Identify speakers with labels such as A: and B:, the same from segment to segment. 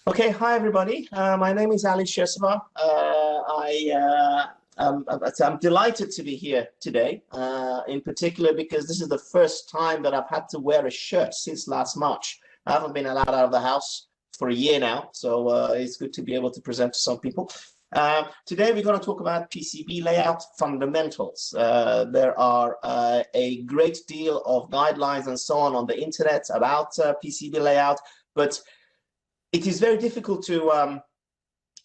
A: Okay, hi everybody. My name is Ali Shirsavar. I'm delighted to be here today, in particular because this is the first time that I've had to wear a shirt since last March. I haven't been allowed out of the house for a year now, so it's good to be able to present to some people. Today we're going to talk about PCB layout fundamentals. There are a great deal of guidelines and so on the internet about PCB layout, but it is very difficult to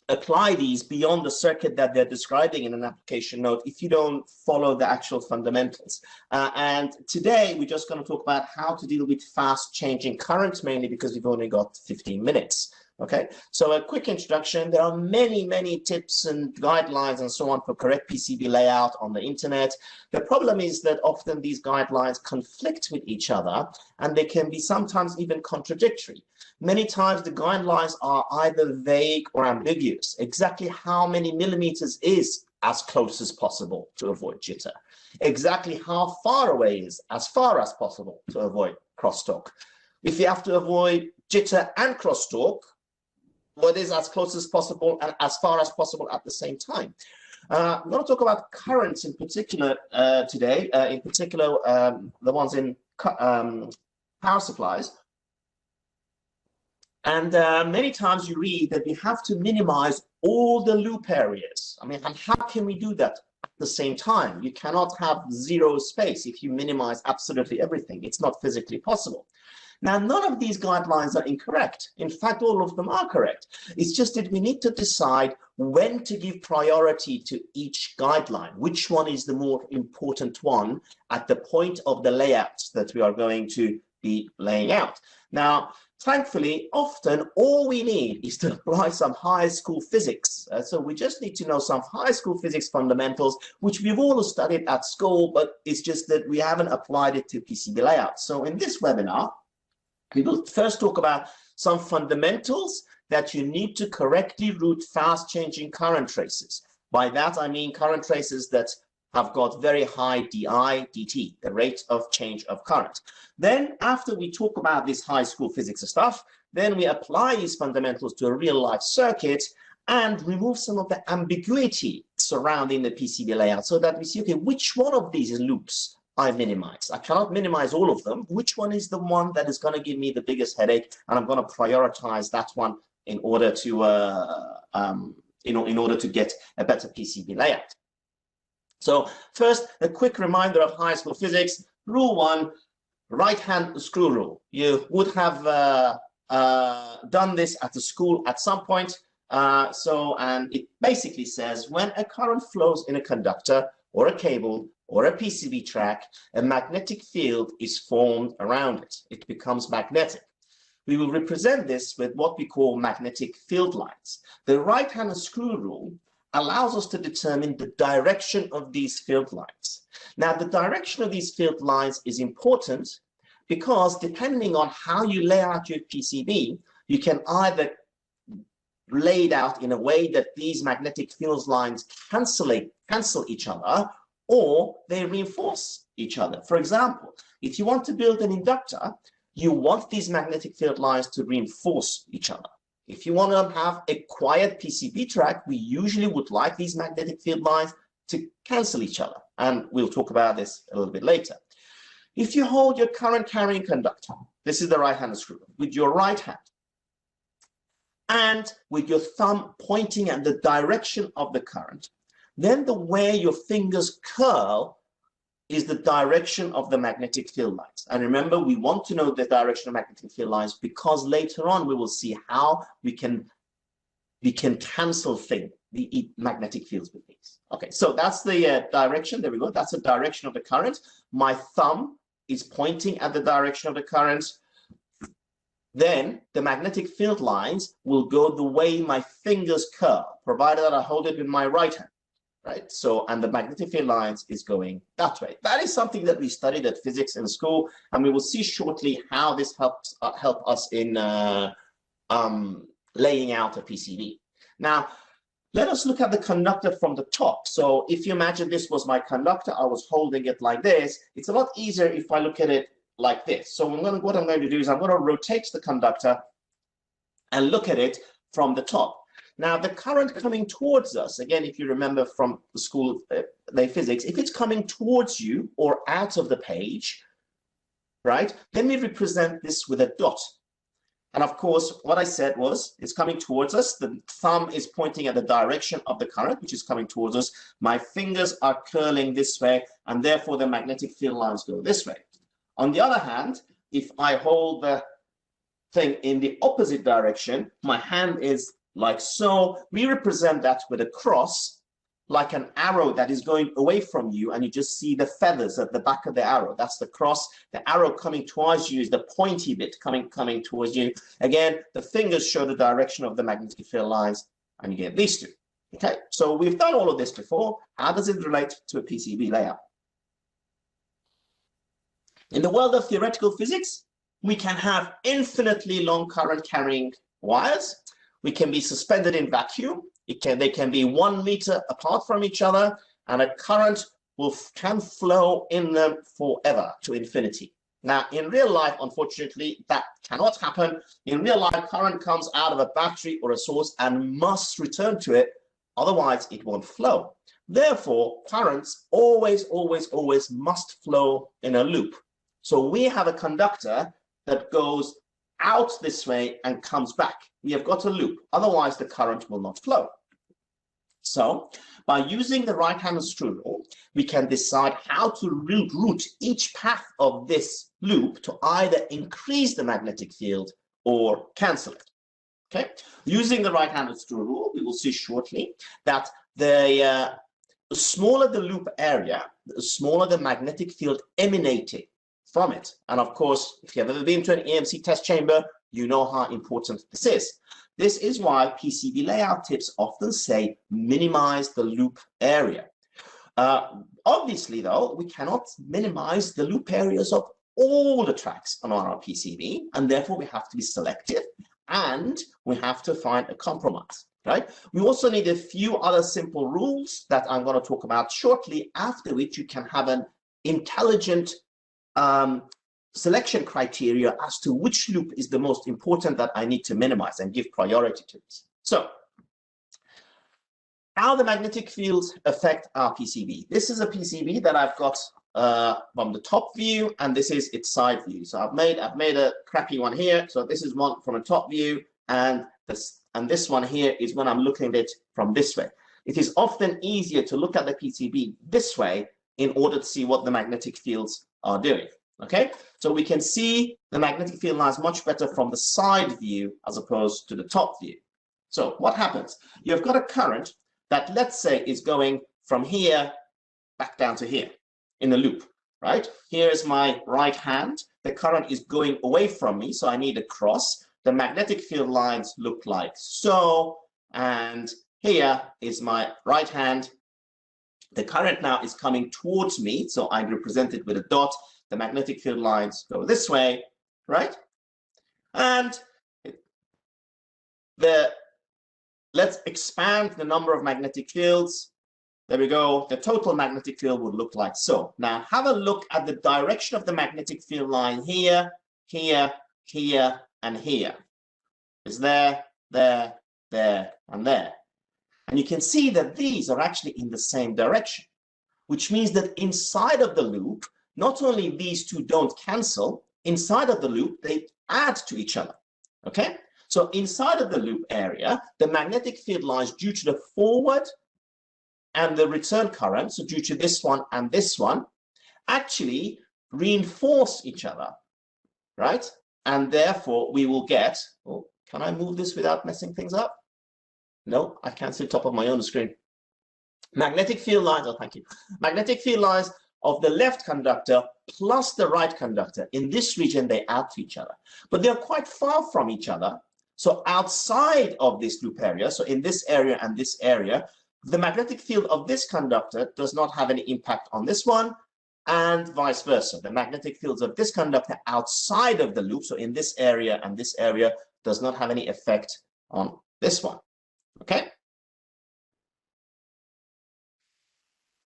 A: apply these beyond the circuit that they're describing in an application note if you don't follow the actual fundamentals. And today we're just going to talk about how to deal with fast changing current, mainly because we've only got 15 minutes. Okay, so a quick introduction. There are many tips and guidelines and so on for correct PCB layout on the internet. The problem is that often these guidelines conflict with each other and they can be sometimes even contradictory. Many times the guidelines are either vague or ambiguous. Exactly how many millimeters is as close as possible to avoid jitter. Exactly how far away is as far as possible to avoid crosstalk. If you have to avoid jitter and crosstalk, what is as close as possible and as far as possible at the same time. I'm going to talk about currents in particular today, in particular the ones in power supplies. And many times you read that we have to minimize all the loop areas. I mean, and how can we do that at the same time? You cannot have zero space if you minimize absolutely everything. It's not physically possible. Now, none of these guidelines are incorrect. In fact, all of them are correct. It's just that we need to decide when to give priority to each guideline, which one is the more important one at the point of the layout that we are going to be laying out. Now, thankfully, often all we need is to apply some high school physics. So we just need to know some high school physics fundamentals, which we've all studied at school, but it's just that we haven't applied it to PCB layout. So in this webinar, we will first talk about some fundamentals that you need to correctly route fast changing current traces. By that, I mean current traces that have got very high DI, DT, the rate of change of current. Then after we talk about this high school physics stuff, then we apply these fundamentals to a real life circuit and remove some of the ambiguity surrounding the PCB layout so that we see, okay, which one of these loops I minimize. I cannot minimize all of them. Which one is the one that is going to give me the biggest headache? And I'm going to prioritize that one in order to, in order to get a better PCB layout. So first, a quick reminder of high school physics. Rule 1, right-hand screw rule. You would have done this at the school at some point. And it basically says when a current flows in a conductor or a cable or a PCB track, a magnetic field is formed around it. It becomes magnetic. We will represent this with what we call magnetic field lines. The right-hand screw rule allows us to determine the direction of these field lines. Now, the direction of these field lines is important because depending on how you lay out your PCB, you can either lay it out in a way that these magnetic field lines cancel each other, or they reinforce each other. For example, if you want to build an inductor, you want these magnetic field lines to reinforce each other. If you want to have a quiet PCB track, we usually would like these magnetic field lines to cancel each other. And we'll talk about this a little bit later. If you hold your current carrying conductor, this is the right-hand screw, with your right hand, and with your thumb pointing at the direction of the current, then the way your fingers curl is the direction of the magnetic field lines. And remember, we want to know the direction of magnetic field lines because later on we will see how we can cancel the magnetic fields with these. Okay, so that's the direction. There we go. That's the direction of the current. My thumb is pointing at the direction of the current. Then the magnetic field lines will go the way my fingers curl, provided that I hold it with my right hand. Right, so, and the magnetic field lines is going that way. That is something that we studied at physics in school, and we will see shortly how this helps help us in laying out a PCB. Now, let us look at the conductor from the top. So if you imagine this was my conductor, I was holding it like this. It's a lot easier if I look at it like this. So what I'm going to do is I'm going to rotate the conductor and look at it from the top. Now, the current coming towards us, again, if you remember from the school day physics, if it's coming towards you or out of the page, right, then we represent this with a dot. And of course, what I said was, it's coming towards us. The thumb is pointing at the direction of the current, which is coming towards us. My fingers are curling this way, and therefore the magnetic field lines go this way. On the other hand, if I hold the thing in the opposite direction, my hand is like so. We represent that with a cross, like an arrow that is going away from you, and you just see the feathers at the back of the arrow. That's the cross. The arrow coming towards you is the pointy bit coming towards you. Again, the fingers show the direction of the magnetic field lines, and you get these two. Okay, so we've done all of this before. How does it relate to a PCB layout? In the world of theoretical physics, we can have infinitely long current carrying wires. We can be suspended in vacuum. They can be 1 meter apart from each other, and a current can flow in them forever to infinity. Now, in real life, unfortunately, that cannot happen. In real life, current comes out of a battery or a source and must return to it. Otherwise, it won't flow. Therefore, currents always must flow in a loop. So we have a conductor that goes out this way and comes back. We have got a loop. Otherwise, the current will not flow. So by using the right-hand screw rule, we can decide how to route each path of this loop to either increase the magnetic field or cancel it. Okay? Using the right-hand screw rule, we will see shortly that the smaller the loop area, the smaller the magnetic field emanating from it. And of course, if you have ever been to an EMC test chamber, you know how important this is. This is why PCB layout tips often say minimize the loop area. Obviously, though, we cannot minimize the loop areas of all the tracks on our PCB, and therefore we have to be selective and we have to find a compromise, right? We also need a few other simple rules that I'm going to talk about shortly, after which you can have an intelligent selection criteria as to which loop is the most important that I need to minimize and give priority to it. So, how the magnetic fields affect our PCB. This is a PCB that I've got from the top view, and this is its side view. So I've made a crappy one here. So this is one from a top view, and this one here is when I'm looking at it from this way. It is often easier to look at the PCB this way in order to see what the magnetic fields are doing. Okay, so we can see the magnetic field lines much better from the side view as opposed to the top view. So what happens? You've got a current that, let's say, is going from here back down to here in a loop, right? Here's my right hand. The current is going away from me, so I need a cross. The magnetic field lines look like so, and here is my right hand. The current now is coming towards me, so I represent it with a dot. The magnetic field lines go this way, right? And let's expand the number of magnetic fields. There we go. The total magnetic field would look like so. Now have a look at the direction of the magnetic field line here, here, here, and here. It's there, there, there, and there. And you can see that these are actually in the same direction, which means that inside of the loop, not only these two don't cancel, inside of the loop, they add to each other, okay? So inside of the loop area, the magnetic field lines due to the forward and the return current, so due to this one and this one, actually reinforce each other, right? And therefore, we will get, oh, can I move this without messing things up? No, I can't see the top of my own screen. Magnetic field lines, oh, thank you. Magnetic field lines of the left conductor plus the right conductor. In this region, they add to each other. But they're quite far from each other. So outside of this loop area, so in this area and this area, the magnetic field of this conductor does not have any impact on this one, and vice versa. The magnetic fields of this conductor outside of the loop, so in this area and this area, does not have any effect on this one. Okay?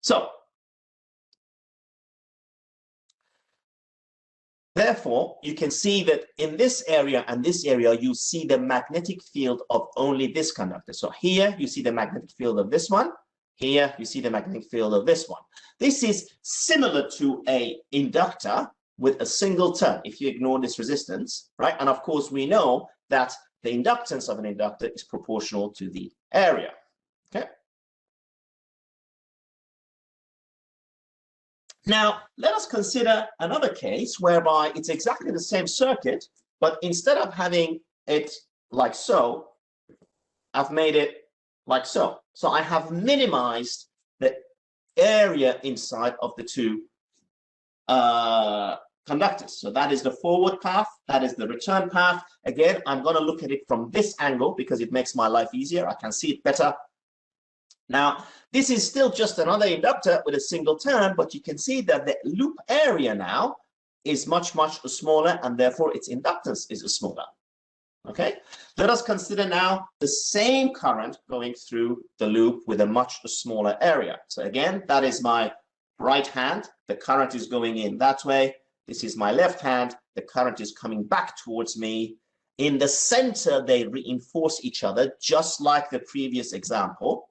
A: So, Therefore, you can see that in this area and this area, you see the magnetic field of only this conductor. So here you see the magnetic field of this one. Here you see the magnetic field of this one. This is similar to an inductor with a single turn if you ignore this resistance, right? And of course, we know that the inductance of an inductor is proportional to the area, okay? Now, let us consider another case whereby it's exactly the same circuit, but instead of having it like so, I've made it like so. So I have minimized the area inside of the two conductors. So that is the forward path, that is the return path. Again, I'm going to look at it from this angle because it makes my life easier. I can see it better. Now, this is still just another inductor with a single turn, but you can see that the loop area now is much, much smaller, and therefore its inductance is smaller. Okay, let us consider now the same current going through the loop with a much smaller area. So again, that is my right hand. The current is going in that way. This is my left hand. The current is coming back towards me. In the center, they reinforce each other, just like the previous example.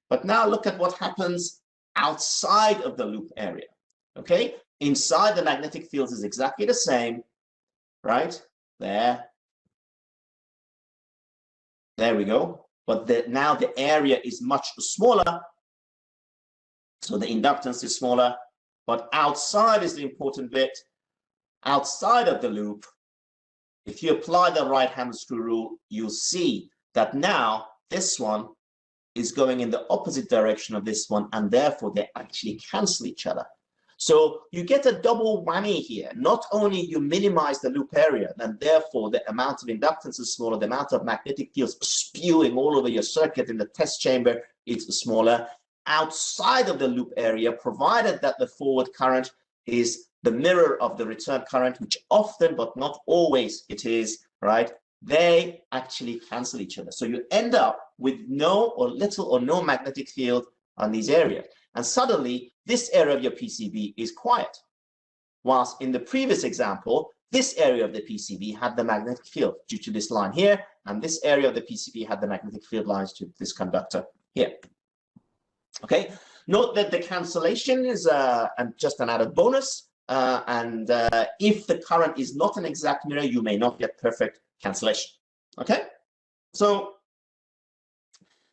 A: But now look at what happens outside of the loop area, okay? Inside, the magnetic field is exactly the same, right? There we go. But now the area is much smaller, so the inductance is smaller. But outside is the important bit. Outside of the loop, if you apply the right-hand screw rule, you'll see that now this one is going in the opposite direction of this one, and therefore they actually cancel each other. So you get a double whammy here. Not only you minimize the loop area, and therefore the amount of inductance is smaller, the amount of magnetic fields spewing all over your circuit in the test chamber is smaller. Outside of the loop area, provided that the forward current is the mirror of the return current, which often, but not always it is, right? They actually cancel each other. So you end up with no or little or no magnetic field on these areas. And suddenly, this area of your PCB is quiet. Whilst in the previous example, this area of the PCB had the magnetic field due to this line here, and this area of the PCB had the magnetic field lines to this conductor here. Okay, note that the cancellation is just an added bonus. If the current is not an exact mirror, you may not get perfect cancellation. Okay, so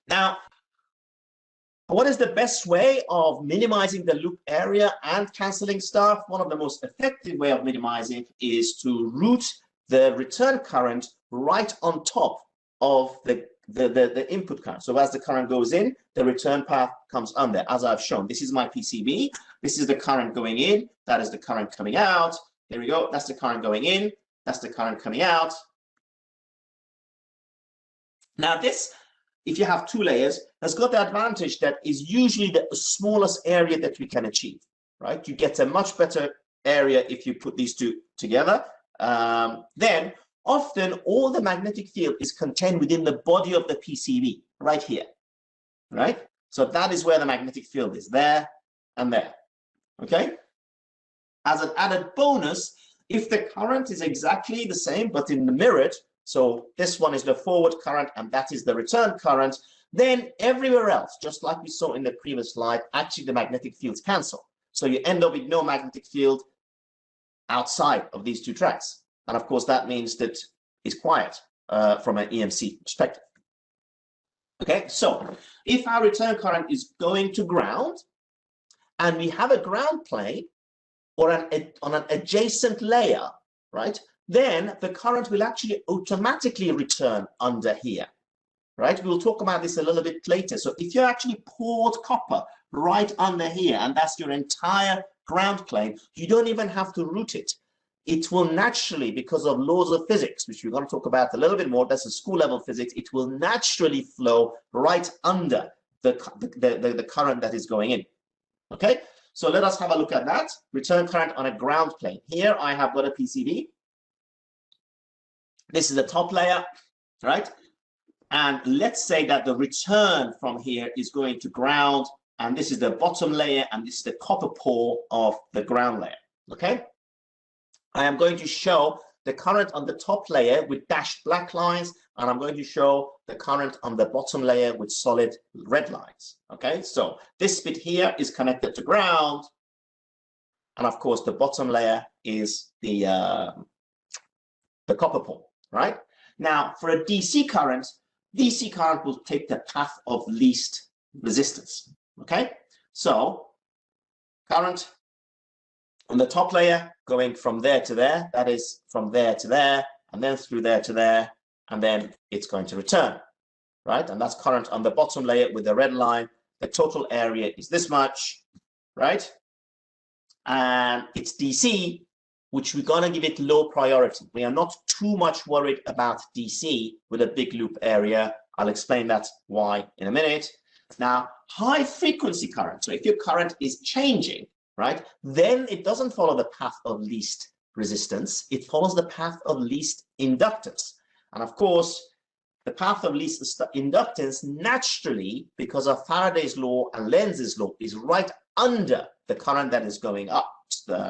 A: now what is the best way of minimizing the loop area and canceling stuff? One of the most effective way of minimizing is to route the return current right on top of the input current. So as the current goes in, the return path comes under, as I've shown. This is my PCB. This is the current going in. That is the current coming out. There we go. That's the current going in. That's the current coming out. Now this, if you have two layers, has got the advantage that is usually the smallest area that we can achieve, right? You get a much better area if you put these two together. Then often all the magnetic field is contained within the body of the PCB, right here, right? So that is where the magnetic field is, there and there, okay? As an added bonus, if the current is exactly the same, but in the mirrored, so this one is the forward current and that is the return current, then everywhere else, just like we saw in the previous slide, actually the magnetic fields cancel. So you end up with no magnetic field outside of these two tracks. And of course, that means that it's quiet from an EMC perspective. Okay, so if our return current is going to ground and we have a ground plane or on an adjacent layer, right, then the current will actually automatically return under here, right? We'll talk about this a little bit later. So if you actually poured copper right under here, and that's your entire ground plane, you don't even have to route it. It will naturally, because of laws of physics, which we're going to talk about a little bit more, that's a school level physics, it will naturally flow right under the current that is going in. Okay, so let us have a look at that. Return current on a ground plane. Here I have got a PCB. This is the top layer, right? And let's say that the return from here is going to ground, and this is the bottom layer, and this is the copper pole of the ground layer, okay? I am going to show the current on the top layer with dashed black lines, and I'm going to show the current on the bottom layer with solid red lines. Okay, so this bit here is connected to ground, and of course the bottom layer is the copper pole, right? Now, for a DC current will take the path of least resistance. Okay, so current on the top layer going from there to there, that is from there to there, and then through there to there, and then it's going to return, right? And that's current on the bottom layer with the red line. The total area is this much, right? And it's DC, which we're going to give it low priority. We are not too much worried about DC with a big loop area. I'll explain that why in a minute. Now, high frequency current. So if your current is changing, right, then it doesn't follow the path of least resistance. It follows the path of least inductance. And of course, the path of least inductance naturally, because of Faraday's law and Lenz's law, is right under the current that is going up.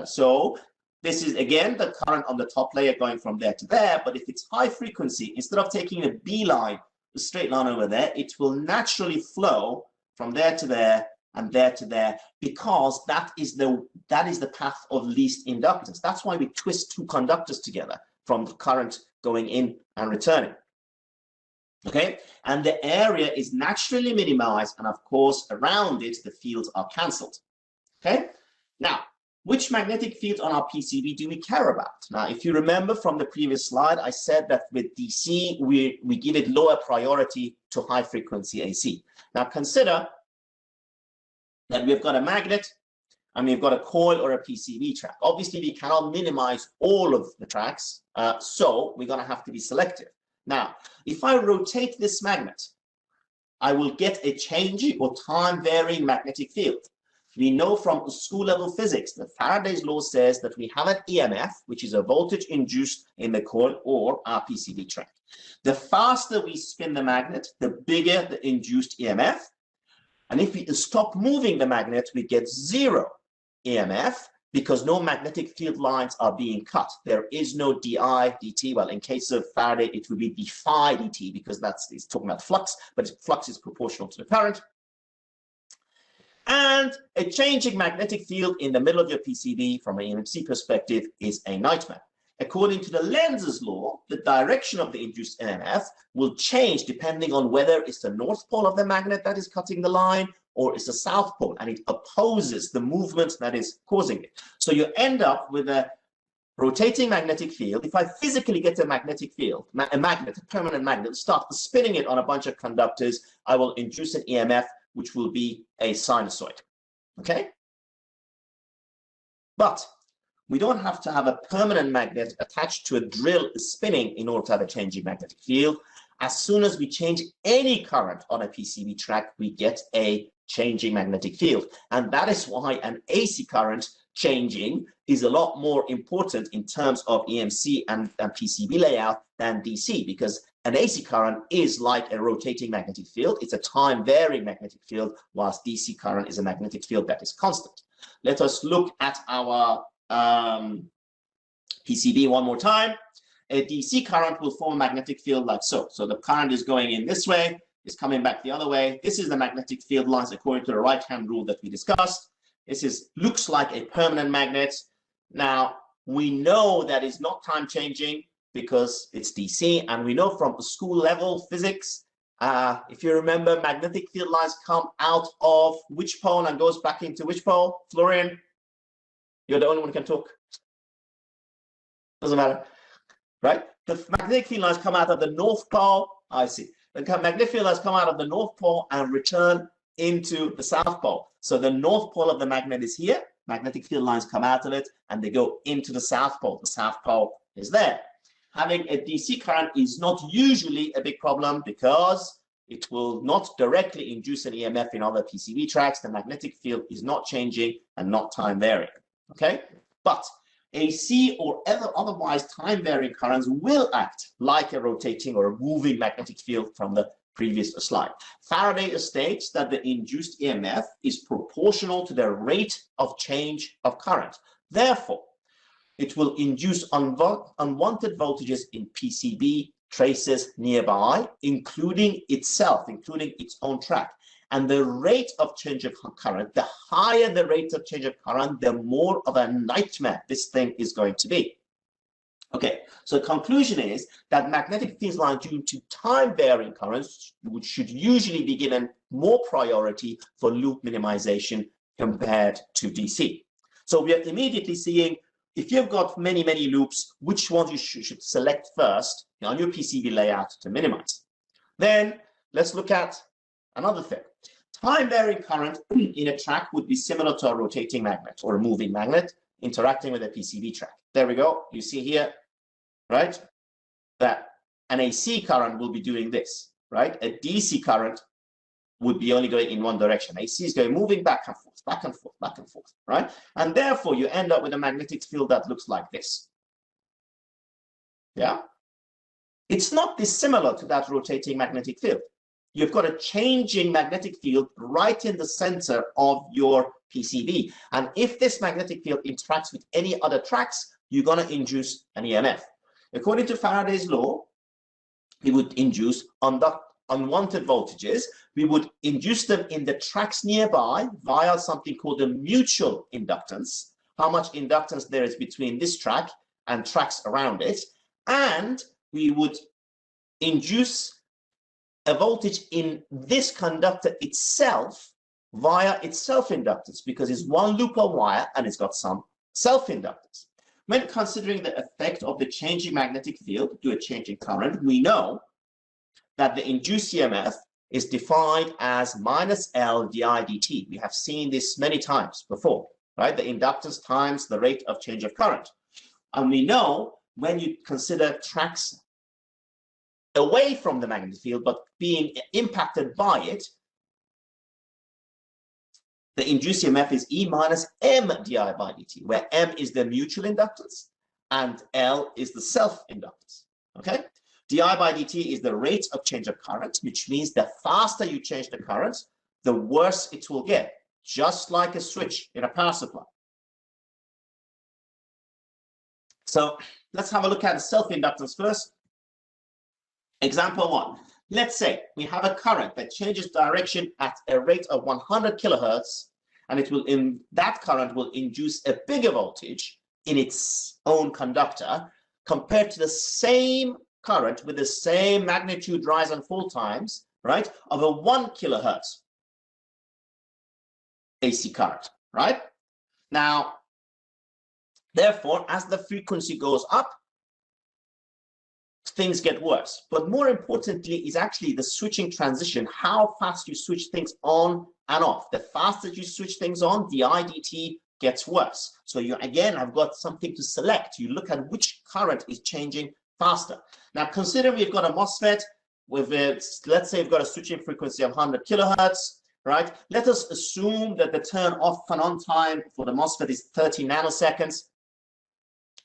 A: So this is again the current on the top layer going from there to there. But if it's high frequency, instead of taking a B line, a straight line over there, it will naturally flow from there to there and there to there, because that is the path of least inductance. That's why we twist two conductors together from the current going in and returning. Okay, and the area is naturally minimized, and of course around it the fields are cancelled. Okay, now which magnetic field on our PCB do we care about? Now, if you remember from the previous slide, I said that with DC we give it lower priority to high frequency AC. Now consider that we've got a magnet and we've got a coil or a PCB track. Obviously, we cannot minimize all of the tracks, so we're going to have to be selective. Now, if I rotate this magnet, I will get a changing or time-varying magnetic field. We know from school level physics that Faraday's law says that we have an EMF, which is a voltage induced in the coil or our PCB track. The faster we spin the magnet, the bigger the induced EMF. And if we stop moving the magnet, we get zero EMF because no magnetic field lines are being cut. There is no di dt. Well, in case of Faraday, it would be d phi dt because it's talking about flux, but flux is proportional to the current. And a changing magnetic field in the middle of your PCB from an EMC perspective is a nightmare. According to the Lenz's law, the direction of the induced EMF will change depending on whether it's the north pole of the magnet that is cutting the line or it's the south pole, and it opposes the movement that is causing it. So you end up with a rotating magnetic field. If I physically get a magnetic field, a permanent magnet, start spinning it on a bunch of conductors, I will induce an EMF, which will be a sinusoid. Okay? But we don't have to have a permanent magnet attached to a drill spinning in order to have a changing magnetic field. As soon as we change any current on a PCB track, we get a changing magnetic field. And that is why an AC current changing is a lot more important in terms of EMC and PCB layout than DC, because an AC current is like a rotating magnetic field. It's a time-varying magnetic field, whilst DC current is a magnetic field that is constant. Let us look at our PCB one more time. A DC current will form a magnetic field like so. So the current is going in this way, is coming back the other way. This is the magnetic field lines according to the right-hand rule that we discussed. This looks like a permanent magnet. Now, we know that it's not time-changing because it's DC, and we know from school level physics, if you remember, magnetic field lines come out of which pole and goes back into which pole? Florian, you're the only one who can talk. Doesn't matter, right? The magnetic field lines come out of the north pole. I see. The magnetic field lines come out of the north pole and return into the south pole. So the north pole of the magnet is here. Magnetic field lines come out of it and they go into the south pole. The south pole is there. Having a DC current is not usually a big problem because it will not directly induce an EMF in other PCB tracks. The magnetic field is not changing and not time varying. Okay, but AC or otherwise time varying currents will act like a rotating or a moving magnetic field from the previous slide. Faraday states that the induced EMF is proportional to the rate of change of current. Therefore, it will induce unwanted voltages in PCB traces nearby, including itself, including its own track. And the rate of change of current, the higher the rate of change of current, the more of a nightmare this thing is going to be. Okay, so the conclusion is that magnetic fields line due to time-varying currents, which should usually be given more priority for loop minimization compared to DC. So we are immediately seeing, if you've got many loops, which ones you should select first on your PCB layout to minimize. Then let's look at another thing. Time-varying current in a track would be similar to a rotating magnet or a moving magnet interacting with a PCB track. There we go. You see here, right, that an AC current will be doing this, right? A DC current would be only going in one direction. AC is going moving back and forth, back and forth, back and forth, right? And therefore, you end up with a magnetic field that looks like this. Yeah? It's not dissimilar to that rotating magnetic field. You've got a changing magnetic field right in the center of your PCB. And if this magnetic field interacts with any other tracks, you're going to induce an EMF. According to Faraday's law, we would induce unwanted voltages. We would induce them in the tracks nearby via something called a mutual inductance, how much inductance there is between this track and tracks around it. And we would induce a voltage in this conductor itself via its self-inductance, because it's one loop of wire and it's got some self-inductance. When considering the effect of the changing magnetic field to a changing current, we know that the induced EMF is defined as minus L di dt. We have seen this many times before, right? The inductance times the rate of change of current. And we know when you consider tracks away from the magnetic field but being impacted by it, the induced EMF is E minus M di by dt, where M is the mutual inductance and L is the self-inductance, okay? Di by dt is the rate of change of current, which means the faster you change the current, the worse it will get, just like a switch in a power supply. So let's have a look at the self-inductance first. Example 1. Let's say we have a current that changes direction at a rate of 100 kilohertz, and that current will induce a bigger voltage in its own conductor compared to the same current with the same magnitude rise and fall times, right, of a 1 kilohertz AC current, right? Now, therefore, as the frequency goes up, things get worse. But more importantly is actually the switching transition, how fast you switch things on and off. The faster you switch things on, the IDT gets worse. So you again have got something to select. You look at which current is changing faster. Now consider we've got a MOSFET with let's say we've got a switching frequency of 100 kilohertz, right? Let us assume that the turn off and on time for the MOSFET is 30 nanoseconds.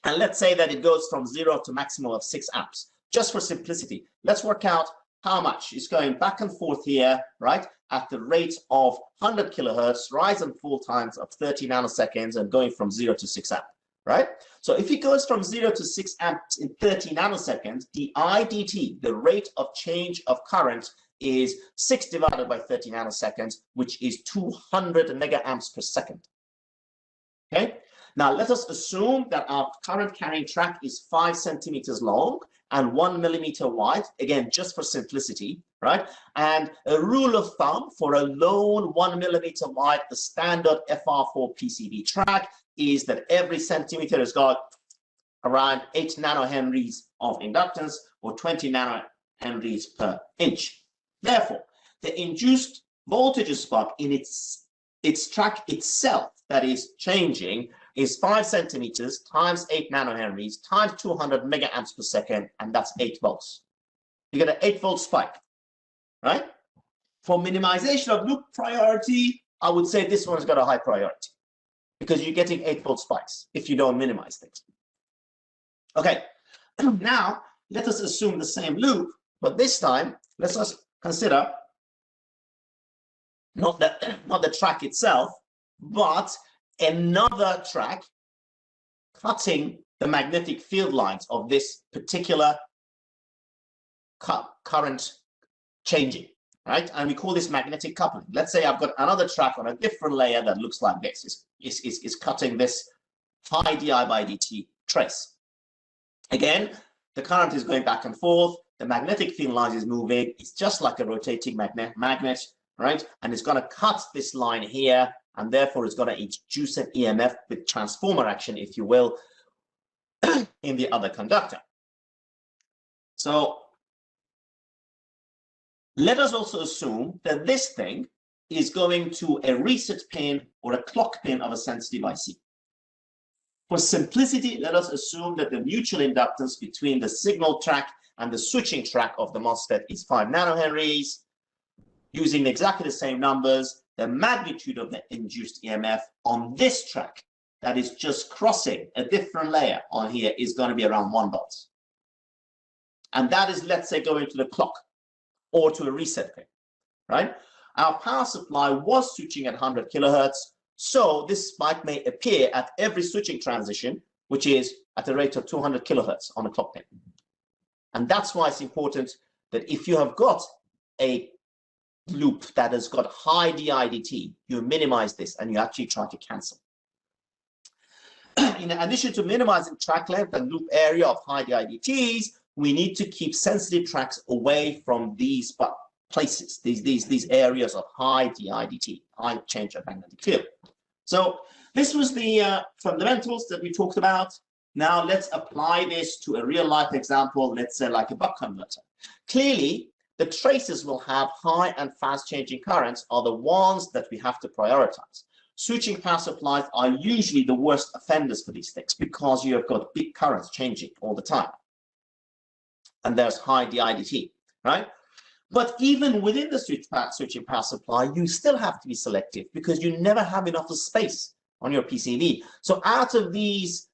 A: And let's say that it goes from 0 to maximum of 6 amps. Just for simplicity, let's work out how much is going back and forth here, right, at the rate of 100 kilohertz, rise and fall times of 30 nanoseconds and going from 0 to 6 amp, right? So if it goes from 0 to 6 amps in 30 nanoseconds, the IDT, the rate of change of current, is 6 divided by 30 nanoseconds, which is 200 mega amps per second. Okay? Now, let us assume that our current carrying track is 5 centimeters long and 1 millimeter wide, again, just for simplicity, right? And a rule of thumb for a lone 1 millimeter wide, the standard FR4 PCB track is that every centimeter has got around 8 nanohenries of inductance or 20 nanohenries per inch. Therefore, the induced voltage spark in its track itself that is changing is 5 centimeters times 8 nanohenries times 200 mega amps per second, and that's 8 volts. You get an 8 volt spike, right? For minimization of loop priority, I would say this one's got a high priority because you're getting 8 volt spikes if you don't minimize things. Okay, now let us assume the same loop, but this time let's just consider not the track itself, but another track cutting the magnetic field lines of this particular current changing, right? And we call this magnetic coupling. Let's say I've got another track on a different layer that looks like this. Is cutting this high di by dt trace. Again, the current is going back and forth. The magnetic field line is moving. It's just like a rotating magnet, right? And it's going to cut this line here, and therefore it's going to induce an EMF with transformer action, if you will, in the other conductor. So let us also assume that this thing is going to a reset pin or a clock pin of a sensitive IC. For simplicity, let us assume that the mutual inductance between the signal track and the switching track of the MOSFET is 5 nanohenries. Using exactly the same numbers, the magnitude of the induced EMF on this track that is just crossing a different layer on here is going to be around 1 volt. And that is, let's say, going to the clock or to a reset pin, right? Our power supply was switching at 100 kilohertz, so this spike may appear at every switching transition, which is at a rate of 200 kilohertz on a clock pin. And that's why it's important that if you have got a loop that has got high di/dt, you minimize this and you actually try to cancel. In addition to minimizing track length and loop area of high di/dts, we need to keep sensitive tracks away from these places, these areas of high di/dt, high change of magnetic field. So this was the fundamentals that we talked about. Now let's apply this to a real life example, let's say like a buck converter. Clearly, the traces will have high and fast changing currents are the ones that we have to prioritize. Switching power supplies are usually the worst offenders for these things because you have got big currents changing all the time. And there's high di/dt, right? But even within the switching power supply, you still have to be selective because you never have enough space on your PCB. So out of these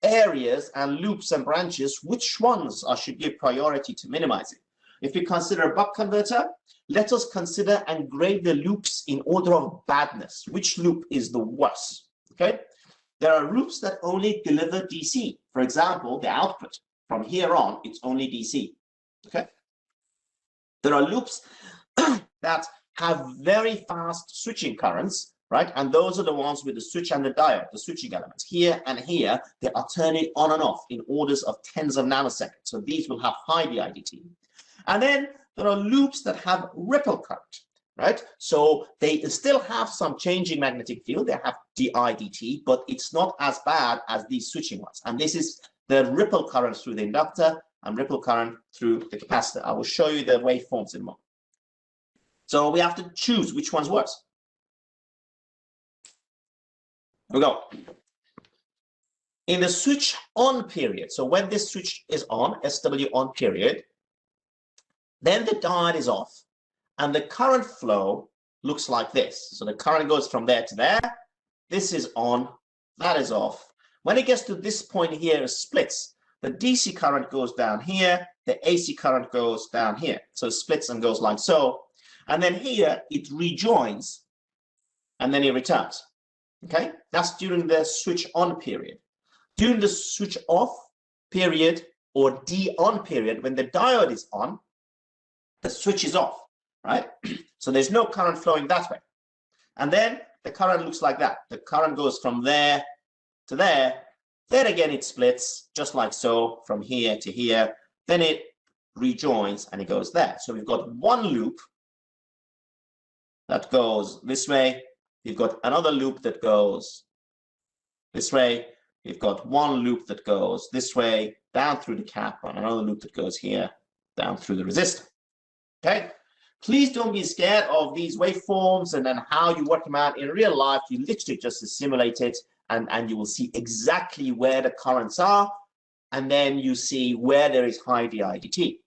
A: areas and loops and branches, which ones I should give priority to minimizing? If we consider a buck converter, let us consider and grade the loops in order of badness. Which loop is the worst? Okay, there are loops that only deliver DC. For example, the output from here on, it's only DC. Okay, there are loops that have very fast switching currents, right? And those are the ones with the switch and the diode, the switching elements. Here and here, they are turning on and off in orders of tens of nanoseconds. So these will have high di/dt. And then there are loops that have ripple current, right? So they still have some changing magnetic field. They have di/dt, but it's not as bad as these switching ones. And this is the ripple current through the inductor and ripple current through the capacitor. I will show you the waveforms in a moment. So we have to choose which one's worse. Here we go. In the switch on period, so when this switch is on, SW on period, then the diode is off and the current flow looks like this. So the current goes from there to there. This is on, that is off. When it gets to this point here, it splits. The DC current goes down here, the AC current goes down here. So it splits and goes like so. And then here it rejoins and then it returns. Okay, that's during the switch on period. During the switch off period or D on period, when the diode is on, the switch is off, right? So there's no current flowing that way. And then the current looks like that. The current goes from there to there. Then again, it splits just like so from here to here. Then it rejoins and it goes there. So we've got one loop that goes this way. We've got another loop that goes this way. We've got one loop that goes this way, down through the cap, and another loop that goes here, down through the resistor. Okay, please don't be scared of these waveforms and then how you work them out in real life. You literally just simulate it and you will see exactly where the currents are, and then you see where there is high di/dt.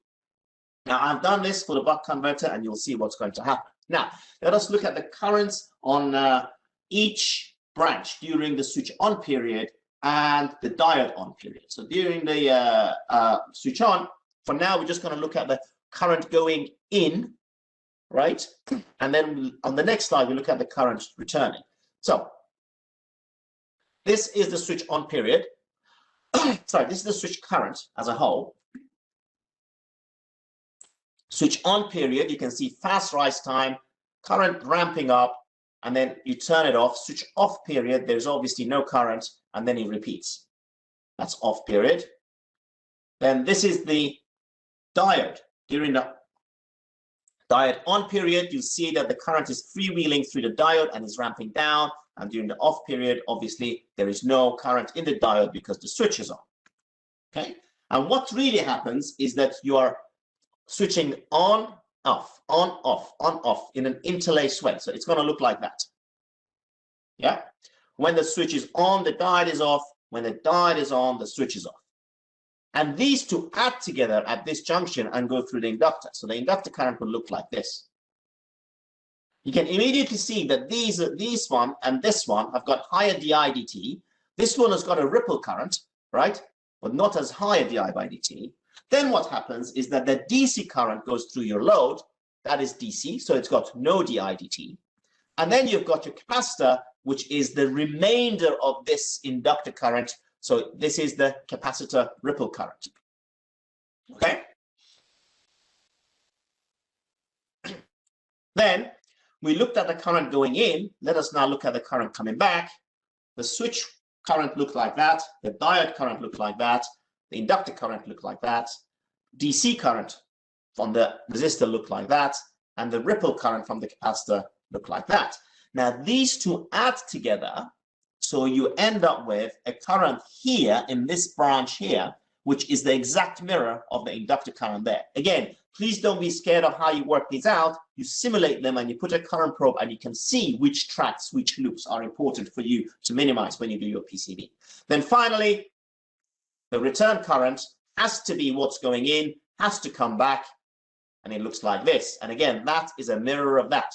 A: Now I've done this for the buck converter and you'll see what's going to happen. Now let us look at the currents on each branch during the switch on period and the diode on period. So during the switch on, for now we're just going to look at the current going in, right? And then on the next slide, we look at the current returning. So this is the switch on period. sorry, this is the switch current as a whole. Switch on period, you can see fast rise time, current ramping up, and then you turn it off. Switch off period, there's obviously no current, and then it repeats. That's off period. Then this is the diode. During the diode on period, you see that the current is freewheeling through the diode and is ramping down. And during the off period, obviously, there is no current in the diode because the switch is on. Okay? And what really happens is that you are switching on, off, on, off in an interlaced way. So it's going to look like that. Yeah? When the switch is on, the diode is off. When the diode is on, the switch is off. And these two add together at this junction and go through the inductor. So the inductor current will look like this. You can immediately see that these one and this one have got higher di dt. This one has got a ripple current, right? But not as high a di by dt. Then what happens is that the DC current goes through your load. That is DC, so it's got no di dt. And then you've got your capacitor, which is the remainder of this inductor current. So this is the capacitor ripple current. Okay? Then we looked at the current going in. Let us now look at the current coming back. The switch current looked like that. The diode current looked like that. The inductor current looked like that. DC current from the resistor looked like that. And the ripple current from the capacitor looked like that. Now these two add together, so you end up with a current here in this branch here, which is the exact mirror of the inductor current there. Again, please don't be scared of how you work these out. You simulate them and you put a current probe and you can see which tracks, which loops are important for you to minimize when you do your PCB. Then finally, the return current has to be what's going in, has to come back, and it looks like this. And again, that is a mirror of that.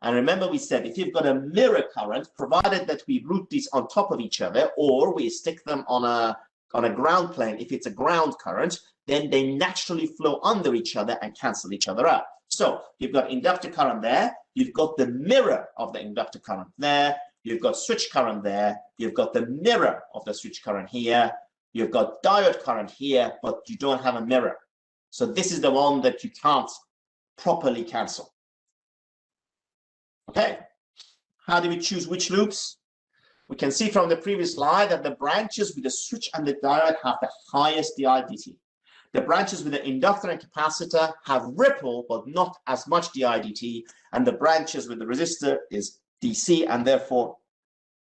A: And remember we said if you've got a mirror current, provided that we route these on top of each other or we stick them on a ground plane, if it's a ground current, then they naturally flow under each other and cancel each other out. So you've got inductor current there, you've got the mirror of the inductor current there, you've got switch current there, you've got the mirror of the switch current here, you've got diode current here, but you don't have a mirror. So this is the one that you can't properly cancel. Okay, how do we choose which loops? We can see from the previous slide that the branches with the switch and the diode have the highest di dt. The branches with the inductor and capacitor have ripple, but not as much di dt. And the branches with the resistor is DC and therefore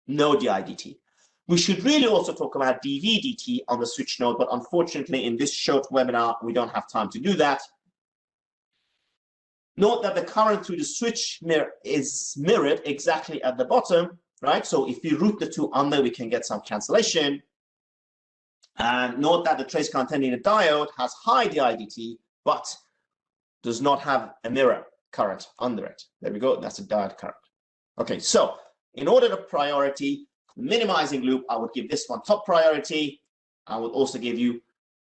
A: no di dt. We should really also talk about dV dt on the switch node, but unfortunately in this short webinar, we don't have time to do that. Note that the current through the switch is mirrored exactly at the bottom, right? So if you route the two under, we can get some cancellation. And note that the trace current in the diode has high di dt, but does not have a mirror current under it. There we go, that's a diode current. Okay, so in order of priority, minimizing loop, I would give this one top priority. I would also give you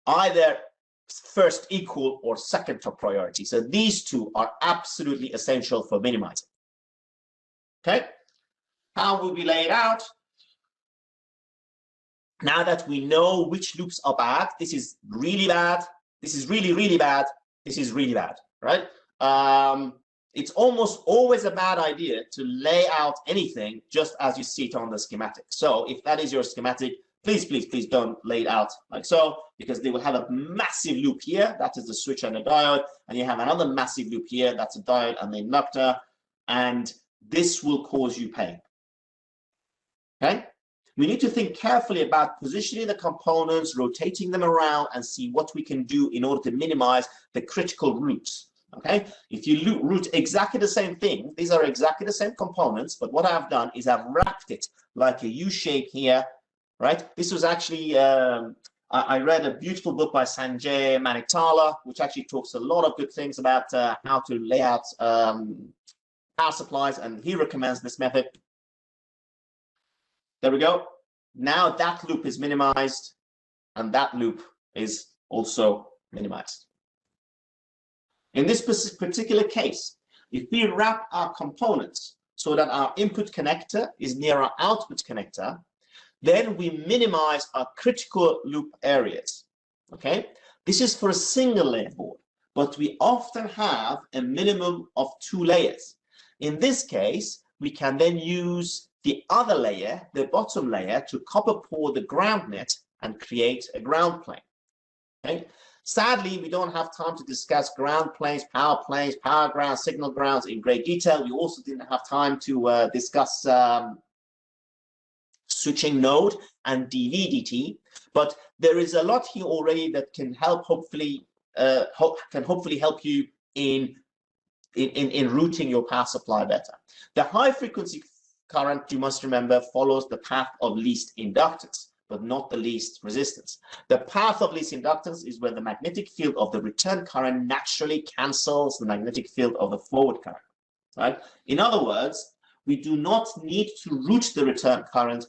A: either first equal or second top priority. So these two are absolutely essential for minimizing. Okay, how will we lay it out? Now that we know which loops are bad, this is really bad, this is really, really bad, this is really bad, right? It's almost always a bad idea to lay out anything just as you see it on the schematic. So if that is your schematic, please, please, please don't lay it out like so, because they will have a massive loop here. That is the switch and the diode. And you have another massive loop here. That's a diode and the inductor. And this will cause you pain. Okay? We need to think carefully about positioning the components, rotating them around, and see what we can do in order to minimize the critical routes. Okay? If you route exactly the same thing, these are exactly the same components, but what I've done is I've wrapped it like a U shape here. Right? This was actually, I read a beautiful book by Sanjay Maniktala, which actually talks a lot of good things about how to lay out power supplies, and he recommends this method. There we go. Now that loop is minimized, and that loop is also minimized. In this particular case, if we wrap our components so that our input connector is near our output connector, then we minimize our critical loop areas. Okay, this is for a single layer board, but we often have a minimum of 2 layers. In this case, we can then use the other layer, the bottom layer, to copper pour the ground net and create a ground plane. Okay. Sadly, we don't have time to discuss ground planes, power grounds, signal grounds in great detail. We also didn't have time to discuss switching node and DV/DT, but there is a lot here already that can help, hopefully help you in routing your power supply better. The high frequency current, you must remember, follows the path of least inductance, but not the least resistance. The path of least inductance is where the magnetic field of the return current naturally cancels the magnetic field of the forward current, right? In other words, we do not need to route the return current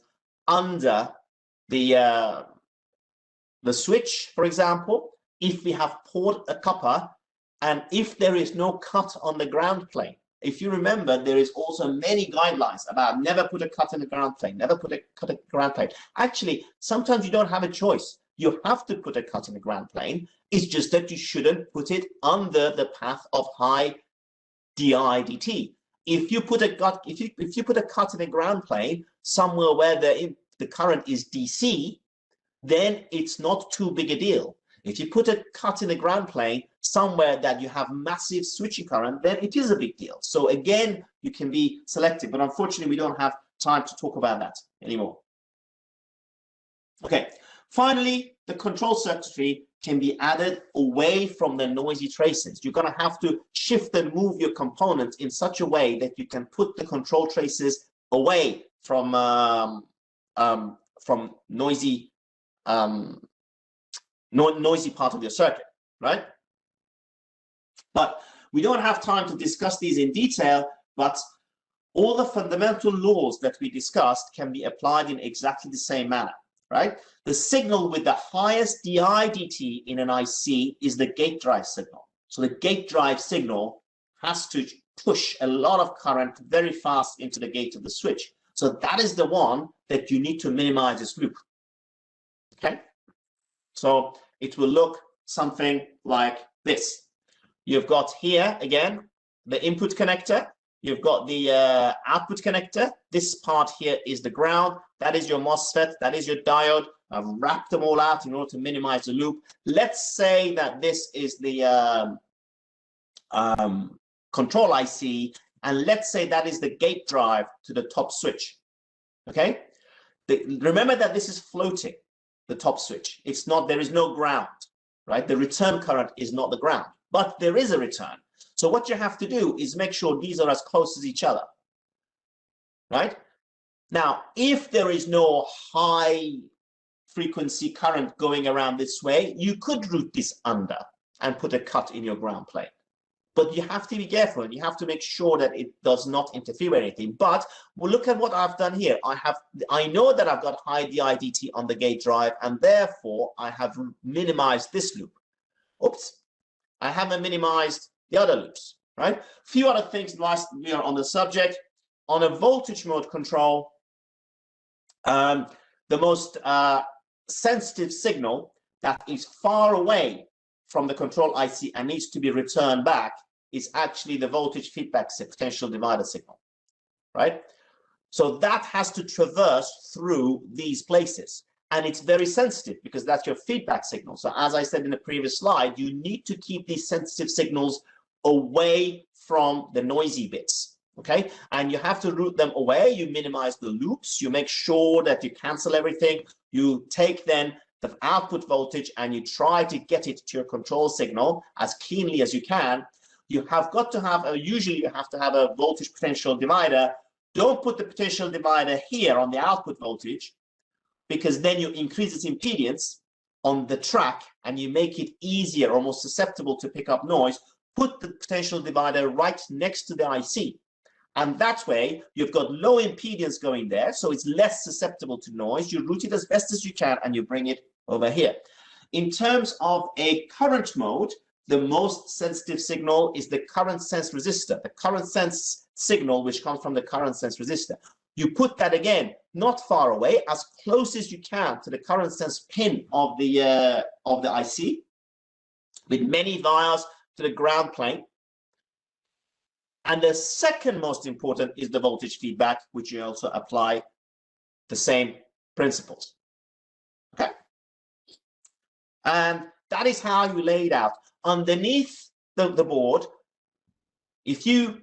A: under the switch, for example, if we have poured a copper and if there is no cut on the ground plane. If you remember, there is also many guidelines about never put a cut in the ground plane, never put a cut in the ground plane. Actually, sometimes you don't have a choice. You have to put a cut in the ground plane. It's just that you shouldn't put it under the path of high DI/DT. If you put a cut, if you put a cut in the ground plane somewhere where the current is DC, then it's not too big a deal. If you put a cut in the ground plane somewhere that you have massive switching current, then it is a big deal. So again, you can be selective, but unfortunately, we don't have time to talk about that anymore. Okay, finally, the control circuitry can be added away from the noisy traces. You're going to have to shift and move your components in such a way that you can put the control traces away from noisy noisy part of your circuit, right? But we don't have time to discuss these in detail, but all the fundamental laws that we discussed can be applied in exactly the same manner, right? The signal with the highest DI/DT in an IC is the gate drive signal. So the gate drive signal has to push a lot of current very fast into the gate of the switch. So that is the one that you need to minimize this loop, okay? So it will look something like this. You've got here, again, the input connector. You've got the output connector. This part here is the ground. That is your MOSFET. That is your diode. I've wrapped them all out in order to minimize the loop. Let's say that this is the control IC, and let's say that is the gate drive to the top switch, okay? Remember that this is floating, the top switch. It's not, there is no ground, right? The return current is not the ground, but there is a return. So what you have to do is make sure these are as close as each other, right? Now, if there is no high frequency current going around this way, you could route this under and put a cut in your ground plane. But you have to be careful and you have to make sure that it does not interfere with anything. But well, look at what I've done here. I know that I've got high DI/DT on the gate drive, and therefore I have minimized this loop. Oops, I haven't minimized the other loops, right? Few other things whilst we are on the subject. On a voltage mode control, the most sensitive signal that is far away from the control IC and needs to be returned back is actually the voltage feedback potential divider signal, right? So that has to traverse through these places, and it's very sensitive because that's your feedback signal. So as I said in the previous slide, you need to keep these sensitive signals away from the noisy bits, okay? And you have to route them away. You minimize the loops. You make sure that you cancel everything. You take then the output voltage and you try to get it to your control signal as cleanly as you can. You have got to have usually you have to have a voltage potential divider. Don't put the potential divider here on the output voltage, because then you increase its impedance on the track and you make it easier or more susceptible to pick up noise. Put the potential divider right next to the IC. And that way, you've got low impedance going there, so it's less susceptible to noise. You route it as best as you can, and you bring it over here. In terms of a current mode, the most sensitive signal is the current sense resistor, the current sense signal, which comes from the current sense resistor. You put that again not far away, as close as you can to the current sense pin of the IC, with many wires to the ground plane. And the second most important is the voltage feedback, which you also apply the same principles. Okay, and that is how you lay it out. Underneath the board, if you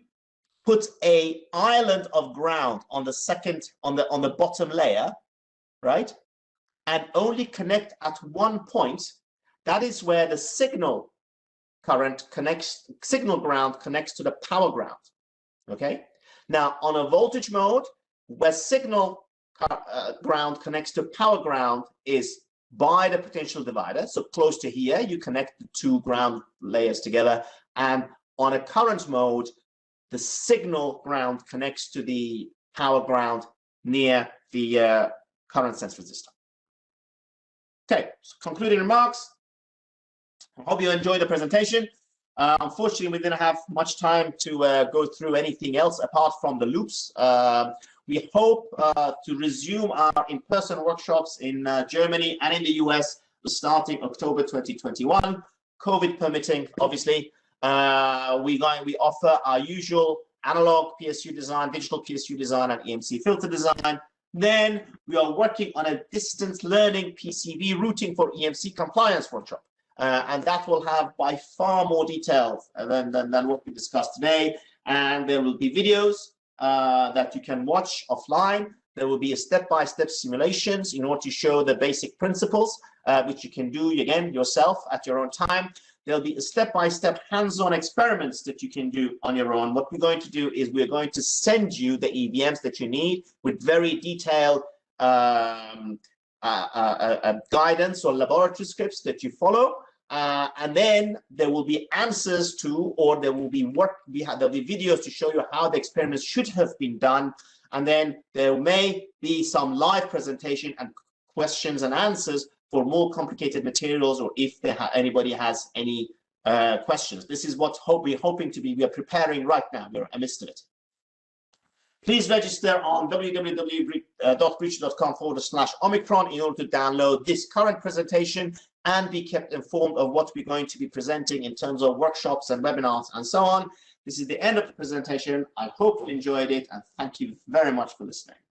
A: put a island of ground on the bottom layer, right, and only connect at one point, that is where the signal current connects, signal ground connects to the power ground. Okay, now on a voltage mode where signal ground connects to power ground is by the potential divider, so close to here you connect the two ground layers together, and on a current mode the signal ground connects to the power ground near the current sense resistor. Okay, so concluding remarks. I hope you enjoyed the presentation. Unfortunately, we didn't have much time to go through anything else apart from the loops. We hope to resume our in-person workshops in Germany and in the US starting October 2021, COVID permitting, obviously. We offer our usual analog PSU design, digital PSU design, and EMC filter design. Then we are working on a distance learning PCB routing for EMC compliance workshop. And that will have by far more details than what we discussed today. And there will be videos that you can watch offline. There will be a step-by-step simulations in order to show the basic principles, which you can do, again, yourself at your own time. There'll be a step-by-step hands-on experiments that you can do on your own. What we're going to do is we're going to send you the EVMs that you need with very detailed guidance or laboratory scripts that you follow, and then there will be answers to, or there will be there'll be videos to show you how the experiments should have been done, and then there may be some live presentation and questions and answers for more complicated materials, or if anybody has any questions. This is what we're hoping to be. We are preparing right now. We're amidst of it. Please register on www.breach.com/Omicron in order to download this current presentation and be kept informed of what we're going to be presenting in terms of workshops and webinars and so on. This is the end of the presentation. I hope you enjoyed it, and thank you very much for listening.